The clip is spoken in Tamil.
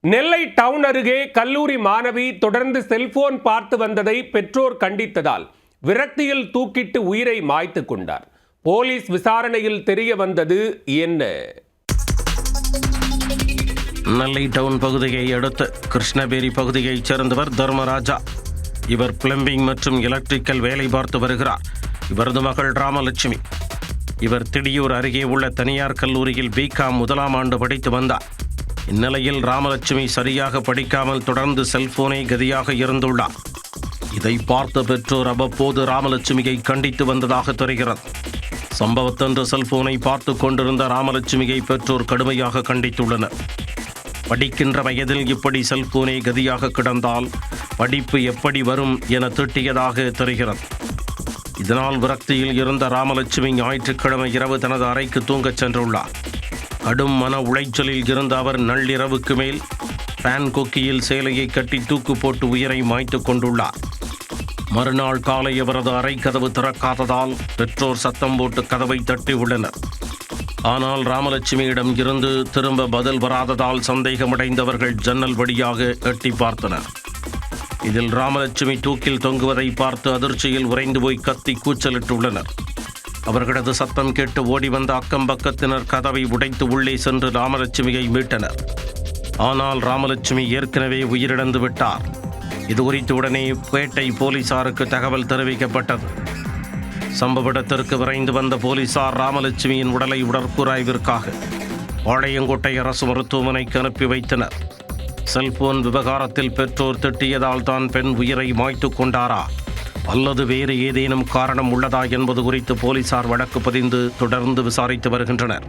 நெல்லை டவுன் அருகே கல்லூரி மாணவி தொடர்ந்து செல்போன் பார்த்து வந்ததை பெற்றோர் கண்டித்ததால் விரக்தியில் தூக்கிட்டு உயிரை மாய்த்து கொண்டார். போலீஸ் விசாரணையில் தெரிய வந்தது என்ன? நெல்லை டவுன் பகுதியை அடுத்து கிருஷ்ணபேரி பகுதியைச் சேர்ந்தவர் தர்மராஜா. இவர் பிளம்பிங் மற்றும் எலக்ட்ரிக்கல் வேலை பார்த்து வருகிறார். இவரது மகள் ராமலட்சுமி. இவர் திடியூர் அருகே உள்ள தனியார் கல்லூரியில் பிகாம் முதலாம் ஆண்டு படித்து வந்தார். இந்நிலையில் ராமலட்சுமி சரியாக படிக்காமல் தொடர்ந்து செல்போனை கதியாக இருந்துள்ளார். இதை பார்த்த பெற்றோர் அவ்வப்போது ராமலட்சுமியை கண்டித்து வந்ததாக தெரிகிறது. சம்பவத்தன்று செல்போனை பார்த்து கொண்டிருந்த ராமலட்சுமியை பெற்றோர் கடுமையாக கண்டித்துள்ளனர். படிக்கின்ற வயதில் இப்படி செல்போனை கதியாக கிடந்தால் படிப்பு எப்படி வரும் என திட்டியதாக தெரிகிறது. இதனால் விரக்தியில் இருந்த ராமலட்சுமி ஞாயிற்றுக்கிழமை இரவு தனது அறைக்கு தூங்கச் சென்றுள்ளார். கடும் மன உளைச்சலில் இருந்த அவர் நள்ளிரவுக்கு மேல் பேன் கொக்கியில் சேலையை கட்டி தூக்கு போட்டு உயிரை மாய்த்து கொண்டுள்ளார். மறுநாள் காலை அவரது அறை கதவு திறக்காததால் பெற்றோர் சத்தம் போட்டு கதவை தட்டியுள்ளனர். ஆனால் ராமலட்சுமியிடம் இருந்து திரும்ப பதில் வராததால் சந்தேகமடைந்தவர்கள் ஜன்னல் வழியாக எட்டி பார்த்தனர். இதில் ராமலட்சுமி தூக்கில் தொங்குவதை பார்த்து அதிர்ச்சியில் உறைந்து போய் கத்தி கூச்சலிட்டுள்ளனர். அவர்களது சத்தம் கேட்டு ஓடி வந்த அக்கம் பக்கத்தினர் கதவை உடைத்து உள்ளே சென்று ராமலட்சுமியை மீட்டனர். ஆனால் ராமலட்சுமி ஏற்கனவே உயிரிழந்து விட்டார். இது குறித்து உடனே பேட்டை போலீசாருக்கு தகவல் தெரிவிக்கப்பட்டது. சம்பவ இடத்திற்கு விரைந்து வந்த போலீசார் ராமலட்சுமியின் உடலை உடற்கூராய்விற்காக பாளையங்கோட்டை அரசு மருத்துவமனைக்கு அனுப்பி வைத்தனர். செல்போன் விவகாரத்தில் பெற்றோர் திட்டியதால் தான் பெண் உயிரை மாய்த்து கொண்டாரா அல்லது வேறு ஏதேனும் காரணம் உள்ளதா என்பது குறித்து போலீசார் வழக்கு பதிந்து தொடர்ந்து விசாரித்து வருகின்றனர்.